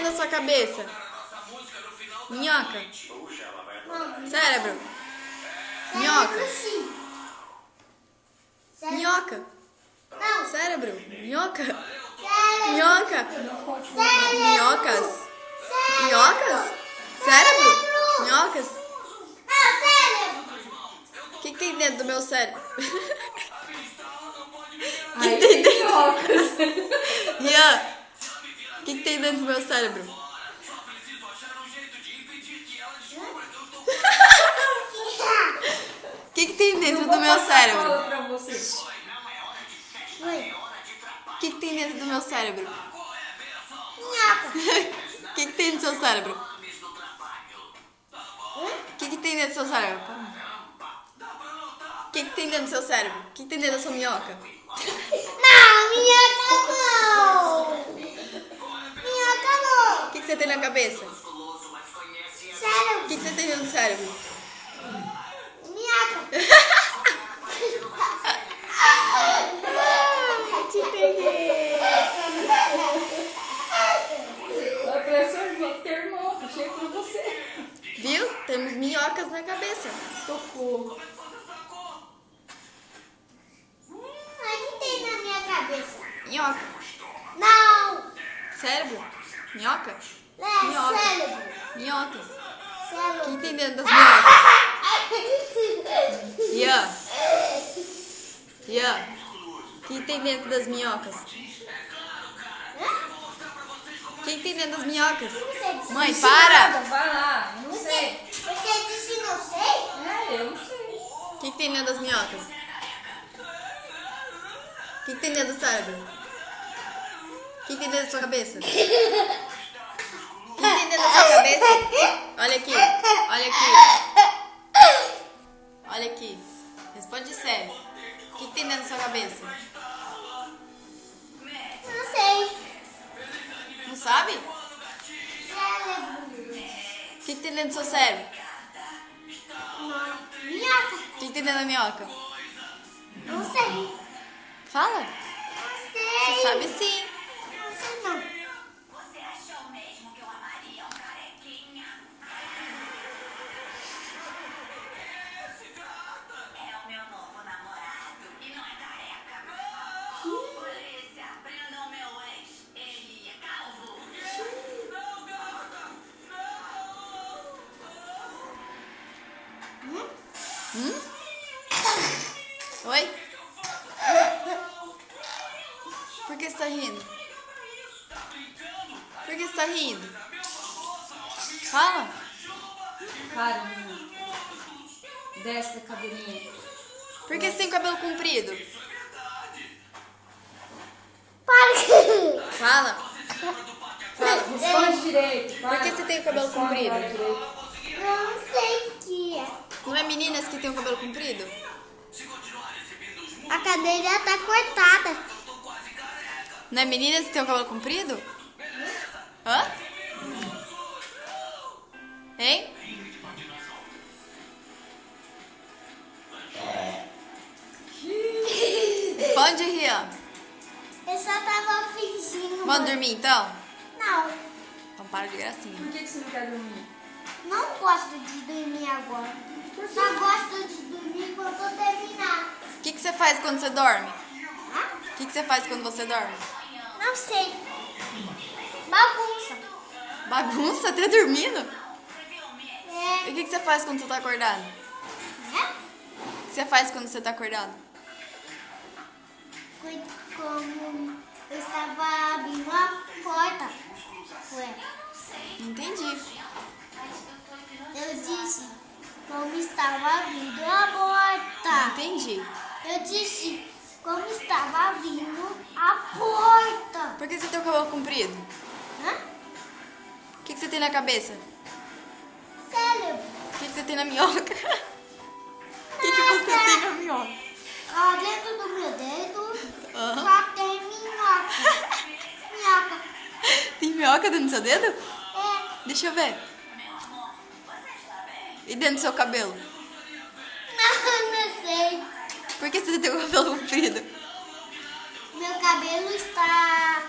dentro da sua cabeça? Minhoca? Cérebro? Minhoca? Minhoca? Não. Cérebro? Minhoca? Cérebro. Minhoca? Cérebro. Minhocas? Minhocas? Cérebro? Minhocas? Ah, cérebro. O que tem dentro do meu cérebro? Aí tem minhocas. Rian, o que tem dentro do meu cérebro? O que tem dentro do meu cérebro? Fala pra você. Oi. O que tem dentro do meu cérebro? Minhoca. O que tem no seu cérebro? O que tem dentro do seu cérebro? O que tem dentro do seu cérebro? O que tem dentro da sua minhoca? Não, minhoca não. Minhoca não. O que você tem na cabeça? Cérebro. O que você tem dentro do cérebro? Minhoca. Te peguei! Vai pra sorvete, teu irmão. Achei pra você. Viu? Temos minhocas na cabeça. Socorro. O que tem na minha cabeça? Minhoca. Não. Cérebro? Minhoca? É Minhoca. cérebro. Minhocas. O Cérebro. que tem dentro das minhocas? Ian. Ian. O que tem dentro das minhocas? O que tem dentro das minhocas? Mãe, para! Vai lá. Eu não sei. Você disse não sei? É, eu não sei. O que tem dentro das minhocas? O que tem dentro do cérebro? O que tem dentro da sua cabeça? O que tem dentro da sua cabeça? Olha aqui, olha aqui. Olha aqui. Responde sério. O que tem dentro da sua cabeça? Não sei. Não sabe? Cérebro. O que tem dentro do seu cérebro? Minhoca. O que tem dentro da minhoca? Não sei. Fala. Não Você sei. sabe sim. Não sei não. Você achou mesmo que eu amaria um carequinha? É o meu novo namorado e não é careca. Polícia, prendam meu ex. Ele é calvo. Oi? Por que você tá rindo? Por que você tá rindo? Fala. Para, menina. Desce da cadeirinha. Por que você tem cabelo comprido? Para. Fala. Fala. Responde direito. Por que você tem o cabelo Responde comprido? agora direito. Não sei o que é. Não é meninas que tem o cabelo comprido? A cadeira tá cortada. Não é meninas que tem o cabelo comprido? Hã? Hein? Responde, Rian. Eu só tava fingindo. Vamos dormir então? Não. Então para de gracinha. Por que você não quer dormir? Não gosto de dormir agora. Só gosto de dormir quando eu terminar. O que você faz quando você dorme? Hã? O que você faz quando você dorme? Não sei. Bagunça. Bagunça até dormindo? É. E o que você faz quando você tá acordado? Né? O que você faz quando você tá acordado? Foi como eu estava abrindo a porta. Ué. Não entendi. Eu disse como estava abrindo a porta. Não entendi. Eu disse como estava abrindo a porta. Por que você tem o cabelo comprido? Hã? O que você tem na cabeça? Cérebro. O que você tem na minhoca? O que você tem na minhoca? Ó, dentro do meu dedo Aham. só tem minhoca. Minhoca. Tem minhoca dentro do seu dedo? É. Deixa eu ver. E dentro do seu cabelo? Não sei. Por que você tem o cabelo comprido? Meu cabelo está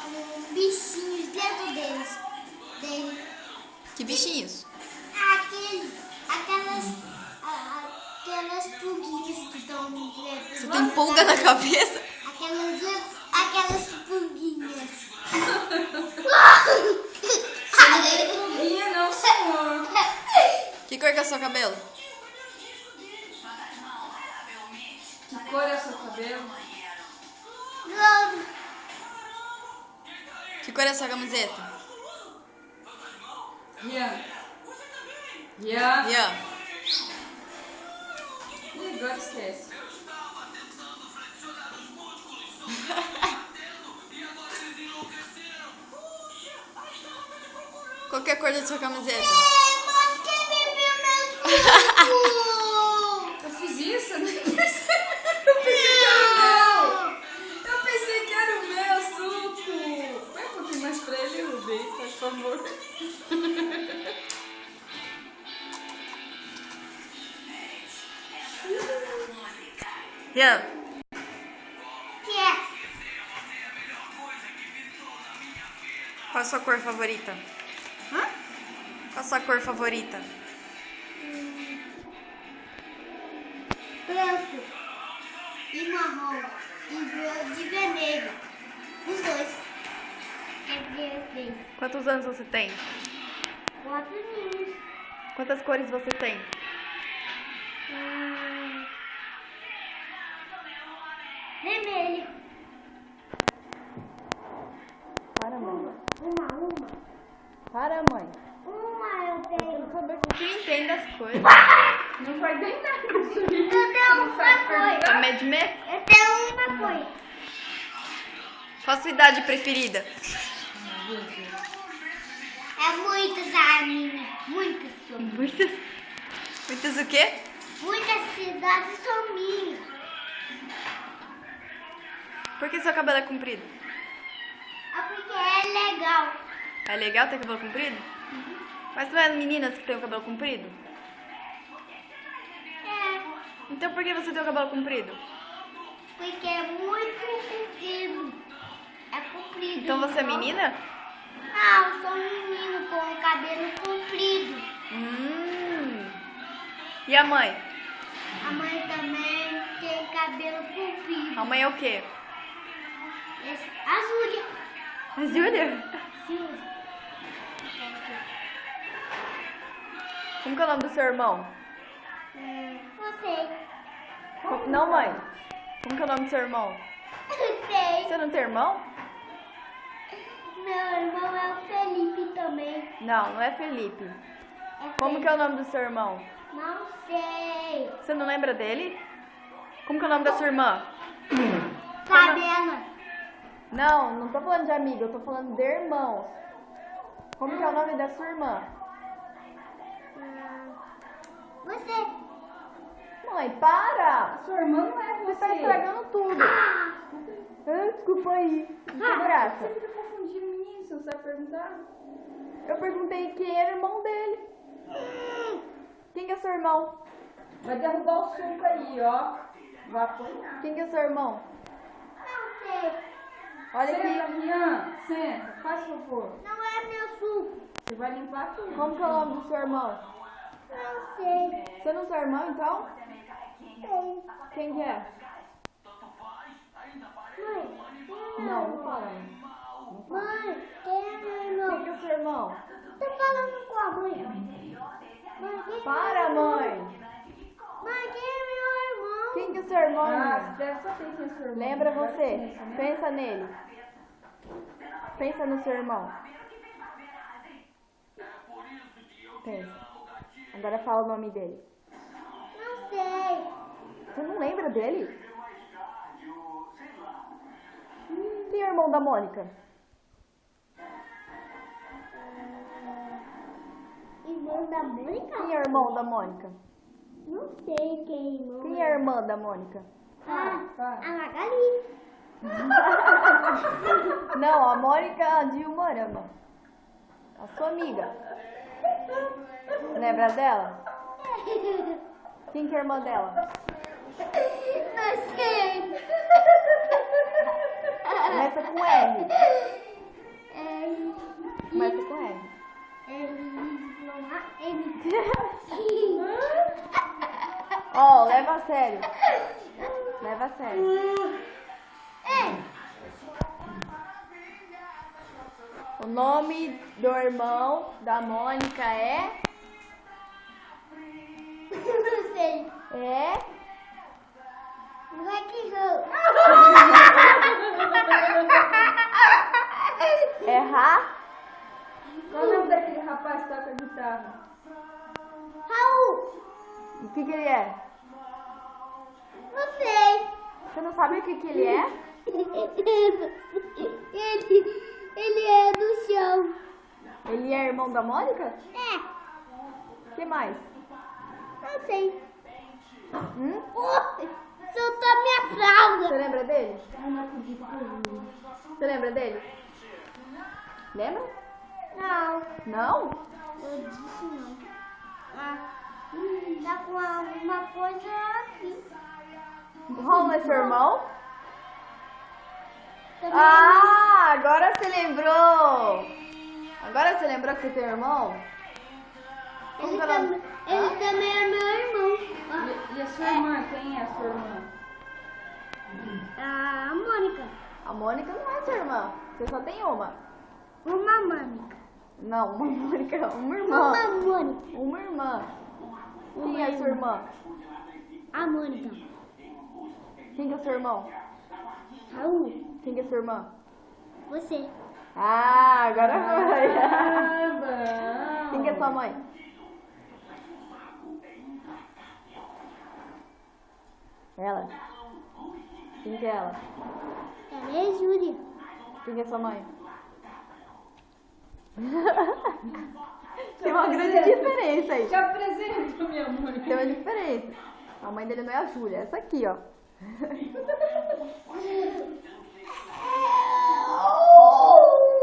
com bichinhos dentro deles. Que bichinhos? Aquelas pulguinhas que estão Você tem pulga na cabeça? Aquelas pulguinhas. Pulguinha não, senhor. Que cor que é o seu cabelo? Que cor é o seu cabelo? Que cor é a sua camiseta? Rian. Rian. Ian. Ih, agora esquece. Qual que é a cor da sua camiseta? Mas quem bebeu meu suco? Eu fiz isso? Eu nem percebi. Eu pensei que era o meu. Eu pensei que era o meu suco. Põe um pouquinho mais pra ele, Rubens, por favor. Ian, Que é? qual a sua cor favorita? Hã? Qual a sua cor favorita? Branco e marrom e verde e vermelho. Os dois. Quantos anos você tem? 4 aninhos. Quantas cores você tem? Vermelho. Para, mãe. Uma. Para, mãe. Uma eu tenho. Saber que você entende as coisas. Não vai nem nada isso aí. Eu tenho uma coisa. Tá medo de mim? Eu tenho uma coisa. Qual a sua idade preferida? É muitas a minha. Muitas são. Muitas. Muitas o quê? Muitas cidades são minhas. Por que seu cabelo é comprido? É porque é legal. É legal ter cabelo comprido? Mas não é meninas que têm o cabelo comprido? É. Então por que você tem o cabelo comprido? Porque é muito comprido. É comprido. Então você é menina? Não, eu sou um menino com o cabelo comprido. E a mãe? A mãe também tem cabelo comprido. A mãe é o quê? A Júlia. A Júlia? Como que é o nome do seu irmão? Você. Não, mãe. Como que é o nome do seu irmão? Sei. Você não tem irmão? Meu irmão é o Felipe também. Não, não é Felipe. É Como Felipe. que é o nome do seu irmão? Não sei. Você não lembra dele? Como que é o nome da sua irmã? Fabiana. Não, não tô falando de amigo, eu tô falando de irmãos. Como que é o nome da sua irmã? Você. Mãe, para! Sua irmã não é Você você. tá estragando tudo. Desculpa aí. Não tem graça. Você fica confundindo mim, você não sabe perguntar? Eu perguntei quem era o irmão dele. Quem que é seu irmão? Vai derrubar o suco aí, ó. Vai apanhar. Quem que é seu irmão? Não sei. Olha aqui. Senta, Rian. Senta, faz favor. Não é meu suco. Você vai limpar tudo. Como que é o nome do seu irmão? Não sei. Você não é seu irmão, então? Sei. Quem que é? Mãe. Não, não fala. Mãe, quem é meu irmão? Quem que é seu irmão? Tô falando com a mãe. Mãe, quem Para, mãe. Mãe, quem é meu irmão? Quem que é seu irmão? Ah, você deve saber quem é seu irmão. Lembra Agora você? pensa, né? Pensa nele. Pensa no seu irmão. Pensa. Agora fala o nome dele. Não sei. Você não lembra dele? Quem é o irmão da Mônica? Irmão da Mônica? Quem é o irmão da Mônica? Não sei quem é irmão. Quem é a irmã da Mônica? Ah, Para. a Magali. Não, a Mônica Dilma Arama. A sua amiga. Lembra dela? Quem que é a irmã dela? Não sei. Começa com R. É, Começa com R. é, Ó, leva a sério. Leva a sério. O nome do irmão da Mônica é? Não sei. É? Rock Ho. É Ra? Qual o nome daquele rapaz que toca guitarra? Raul. O que ele é? Não sei. Você não sabe o que ele é? Ele é do chão. Ele é irmão da Mônica? É. O que mais? Não sei. Hum? Soltou minha fralda. Você lembra dele? Você lembra dele? Lembra? Não. Não? Eu disse não. Tá com alguma coisa aqui. O Romulo é seu irmão? Também Ah, agora você lembrou! Agora você lembrou que você tem irmão? Como que ela- ele também é meu irmão. E a sua irmã? Quem é a sua irmã? A Mônica. A Mônica não é sua irmã. Você só tem uma. Uma Mônica. Não, uma Mônica, uma irmã. Uma Mônica. Uma irmã. Quem é a sua irmã? A Mônica. Quem que é o seu irmão? Raul. Quem que é sua irmã? Você. Ah, agora foi. Bom. Quem que é sua mãe? Ela? Quem que é ela? Ela é Júlia. Quem que é sua mãe? Tem uma grande diferença aí. Te apresento, minha mãe. Tem uma diferença. A mãe dele não é a Júlia, é essa aqui, ó.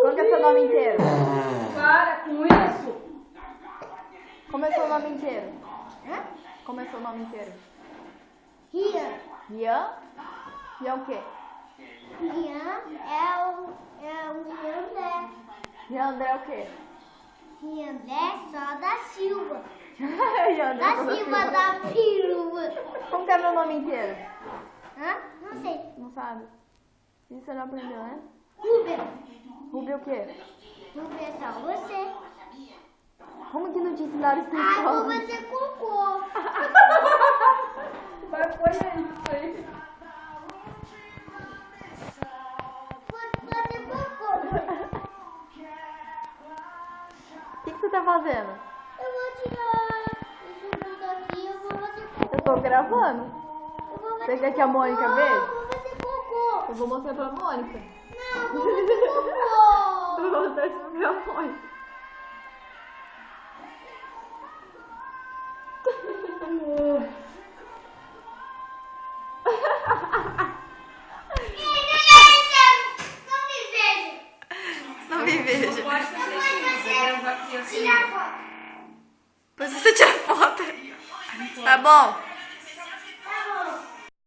Qual que é seu nome inteiro? Para com isso. Como é seu nome inteiro? Como é seu nome inteiro? Rian. Rian? Rian o quê? Rian é o Riandé. Rian André é o quê? Riandé só da Silva. Rian André Da toda Silva Silva. da Perua. Como que é meu nome inteiro? Hã? Não sei. Não sabe? Isso você não aprendeu, né? Rubia. Rubio o quê? Rubia é só você. Como que não te ensinaram isso na Ah, vou escola? fazer cocô. Vai pôr isso aí. Vou fazer cocô. O que você tá fazendo? Eu vou tirar isso tudo aqui. Eu vou fazer cocô. Eu tô gravando. Eu vou fazer Você quer que a Mônica cocô. veja? Eu vou fazer cocô. Eu vou mostrar pra Mônica. Não, eu vou fazer cocô. Eu vou mostrar isso pra Mônica. Não me veja. Não me veja. Pode fazer isso. Vai gravar aqui assim. Tira a foto. Depois você tira foto. Tá bom?